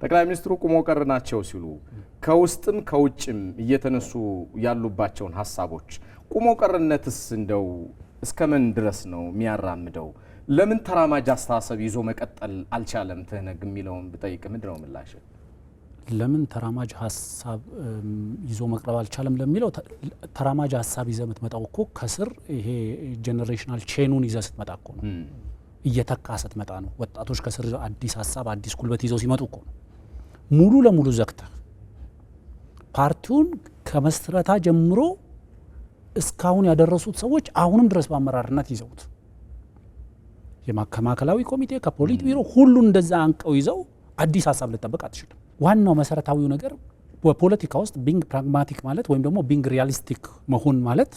ጠቅላይ ሚኒስትሩ ቁሞ ቀር ናቸው ሲሉ ከውስጥም ከውጭም እየተነሱ ያሉባቸውን ሐሳቦች ቁሞ ቀርነትስ እንደው እስከምን ድረስ ነው የሚያራምደው? ለምን ተራማጅ አስተሳሰብ ይዞ መቀጠል አልቻለም ትህነግ የሚለውን ብጠይቅ ምንድነው ምላሽ? ለምን ተራማጅ ሐሳብ ይዞ መቅረብ አልቻለም ለሚለው ተራማጅ ሐሳብ ይዘህ የምትመጣው እኮ ከስር ይሄ ጄነሬሽናል ቼኑን ይዘህ ስትመጣ እኮ ነው። እየተካ ስትመጣ ነው። ወጣቶች ከስር አዲስ ሐሳብ አዲስ ጉልበት ይዘው ሲመጡ እኮ ነው። ሙሉ ለሙሉ ዘግተህ ፓርቲውን ከመስረታ ጀምሮ እስካሁን ያደረሱት ሰዎች አሁንም ድረስ በአመራርነት ይዘውት ከማዕከላዊ ኮሚቴ ከፖሊት ቢሮ ሁሉን እንደዛ አንቀው ይዘው አዲስ ሐሳብ ልጠብቅ አትችልም። ዋናው መሰረታዊው ነገር በፖለቲካ ውስጥ ቢንግ ፕራግማቲክ ማለት ወይም ደግሞ ቢንግ ሪያሊስቲክ መሆን ማለት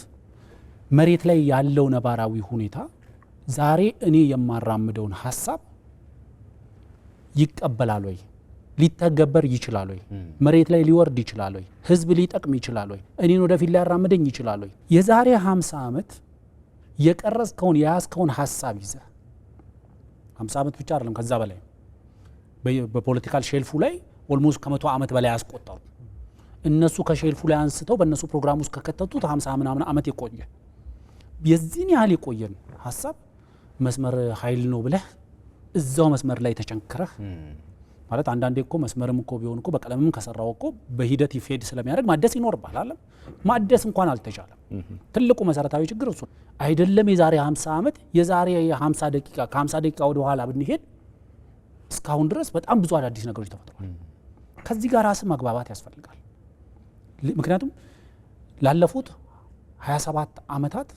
መሬት ላይ ያለው ነባራዊ ሁኔታ ዛሬ እኔ የማራምደውን ሐሳብ ይቀበላል ወይ? ሊተገበር ይችላል ወይ? መሬት ላይ ሊወርድ ይችላል ወይ? ህዝብ ሊጠቅም ይችላል ወይ? እኔን ወደፊት ሊያራምደኝ ይችላል ወይ? የዛሬ 50 ዓመት የቀረጽከውን የያዝከውን ሐሳብ ይዘ 50 ዓመት ብቻ አይደለም ከዛ በላይ በፖለቲካል ሼልፉ ላይ ኦልሞስት ከ100 ዓመት በላይ ያስቆጠሩ እነሱ ከሼልፉ ላይ አንስተው በእነሱ ፕሮግራም ውስጥ ከከተቱት 50 ምናምን ዓመት የቆየ የዚህን ያህል የቆየን ሐሳብ መስመር ኃይል ነው ብለህ እዛው መስመር ላይ ተቸንክረህ ማለት አንዳንዴ እኮ መስመርም እኮ ቢሆን እኮ በቀለምም ከሰራው እኮ በሂደት ይፌድ ስለሚያደርግ ማደስ ይኖርባል አይደል? ማደስ እንኳን አልተቻለም። ትልቁ መሰረታዊ ችግር እሱ አይደለም። የዛሬ 50 ዓመት የዛሬ 50 ደቂቃ ከ50 ደቂቃ ወደ ኋላ ብንሄድ እስካሁን ድረስ በጣም ብዙ አዳዲስ ነገሮች ተፈጥረዋል። ከዚህ ጋር ራስ መግባባት ያስፈልጋል። ምክንያቱም ላለፉት 27 ዓመታት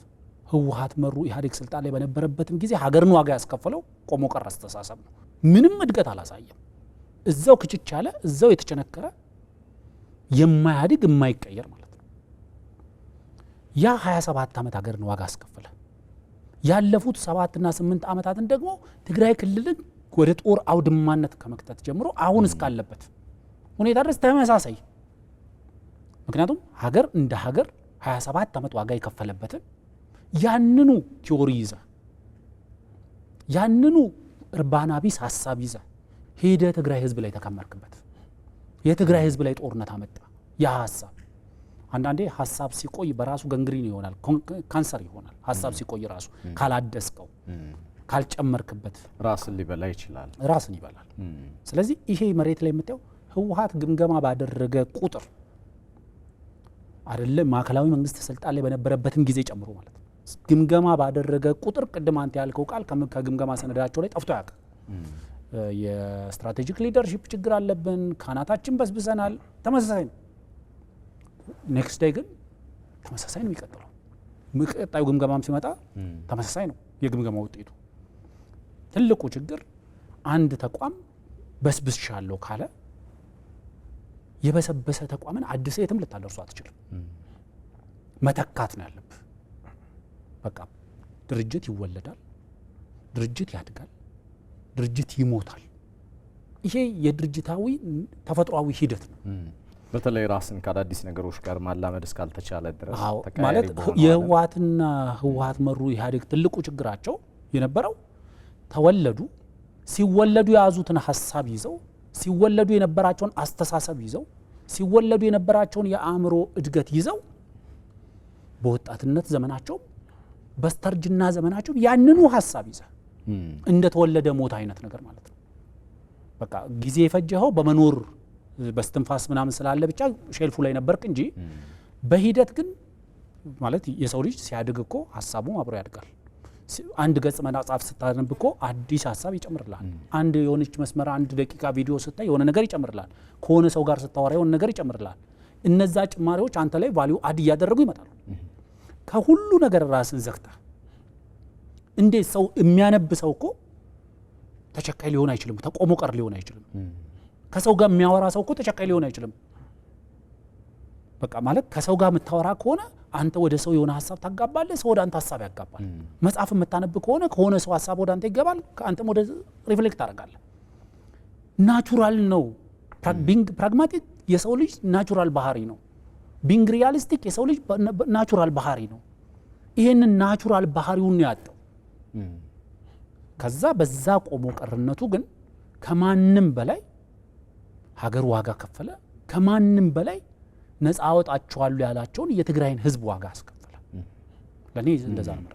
ህወሓት መሩ ኢህአዴግ ስልጣን ላይ በነበረበትም ጊዜ ሀገርን ዋጋ ያስከፈለው ቆሞ ቀር አስተሳሰብ ነው። ምንም እድገት አላሳየም። እዛው ክጭጭ ያለ እዛው የተቸነከረ የማያድግ የማይቀየር ማለት ነው። ያ 27 ዓመት ሀገርን ዋጋ አስከፈለ። ያለፉት 7 እና 8 ዓመታትን ደግሞ ትግራይ ክልልን ወደ ጦር አውድማነት ከመክተት ጀምሮ አሁን እስካለበት ሁኔታ ድረስ ተመሳሳይ። ምክንያቱም ሀገር እንደ ሀገር 27 ዓመት ዋጋ የከፈለበትን ያንኑ ቲዮሪ ይዘ ያንኑ እርባና ቢስ ሐሳብ ይዘ ሄደ ትግራይ ህዝብ ላይ ተከመርክበት። የትግራይ ህዝብ ላይ ጦርነት አመጣ። ያ ሐሳብ አንዳንዴ ሐሳብ ሲቆይ በራሱ ገንግሪን ይሆናል፣ ካንሰር ይሆናል። ሐሳብ ሲቆይ ራሱ ካላደስከው ካልጨመርክበት ራስን ሊበላ ይችላል፣ ራስን ይበላል። ስለዚህ ይሄ መሬት ላይ የምታየው ህወሓት ግምገማ ባደረገ ቁጥር አይደለም ማዕከላዊ መንግስት ስልጣን ላይ በነበረበትም ጊዜ ጨምሮ ማለት ነው። ግምገማ ባደረገ ቁጥር ቅድም አንተ ያልከው ቃል ከግምገማ ሰነዳቸው ላይ ጠፍቶ ያውቃል። የስትራቴጂክ ሊደርሺፕ ችግር አለብን፣ ካናታችን በስብሰናል። ተመሳሳይ ነው። ኔክስት ዴይ ግን ተመሳሳይ ነው የሚቀጥለው። ቀጣዩ ግምገማም ሲመጣ ተመሳሳይ ነው የግምገማ ውጤቱ። ትልቁ ችግር አንድ ተቋም በስብሻለሁ ካለ የበሰበሰ ተቋምን አዲስ የትም ልታደርሱ አትችልም። መተካት ነው ያለብህ። በቃ ድርጅት ይወለዳል፣ ድርጅት ያድጋል፣ ድርጅት ይሞታል። ይሄ የድርጅታዊ ተፈጥሯዊ ሂደት ነው። በተለይ ራስን ከአዳዲስ ነገሮች ጋር ማላመድ እስካልተቻለ ድረስ ማለት የህወሓትና ህወሓት መሩ ኢህአዴግ ትልቁ ችግራቸው የነበረው ተወለዱ፣ ሲወለዱ የያዙትን ሐሳብ ይዘው ሲወለዱ የነበራቸውን አስተሳሰብ ይዘው ሲወለዱ የነበራቸውን የአእምሮ እድገት ይዘው በወጣትነት ዘመናቸው በስተርጅና ዘመናቸው ያንኑ ሐሳብ ይዘው እንደተወለደ ሞት አይነት ነገር ማለት ነው። በቃ ጊዜ የፈጀኸው በመኖር በስትንፋስ ምናምን ስላለ ብቻ ሼልፉ ላይ ነበርክ እንጂ በሂደት ግን ማለት የሰው ልጅ ሲያድግ እኮ ሐሳቡ አብሮ ያድጋል። አንድ ገጽ መጽሐፍ ስታነብ እኮ አዲስ ሐሳብ ይጨምርልሃል። አንድ የሆነች መስመር አንድ ደቂቃ ቪዲዮ ስታይ የሆነ ነገር ይጨምርልሃል። ከሆነ ሰው ጋር ስታወራ የሆነ ነገር ይጨምርልሃል። እነዛ ጭማሪዎች አንተ ላይ ቫልዩ አድ እያደረጉ ይመጣሉ። ከሁሉ ነገር ራስን ዘግተህ እንዴት ሰው የሚያነብ ሰው እኮ ተቸካይ ሊሆን አይችልም፣ ተቆሞ ቀር ሊሆን አይችልም። ከሰው ጋር የሚያወራ ሰው እኮ ተቸካይ ሊሆን አይችልም። በቃ ማለት ከሰው ጋር የምታወራ ከሆነ አንተ ወደ ሰው የሆነ ሐሳብ ታጋባለህ፣ ሰው ወደ አንተ ሐሳብ ያጋባል። መጽሐፍ የምታነብ ከሆነ ሰው ሐሳብ ወደ አንተ ይገባል፣ አንተም ወደ ሪፍሌክት ታደርጋለህ። ናቹራል ነው። ቢንግ ፕራግማቲክ የሰው ልጅ ናቹራል ባህሪ ነው። ቢንግ ሪያሊስቲክ የሰው ልጅ ናቹራል ባህሪ ነው። ይሄንን ናቹራል ባህሪውን ያጣው ከዛ በዛ ቆሞ ቀርነቱ ግን ከማንም በላይ ሀገር ዋጋ ከፈለ። ከማንም በላይ ነፃ አወጣቸዋለሁ ያላቸውን የትግራይን ህዝብ ዋጋ አስከፈለ። ለኔ እንደዛ ነው።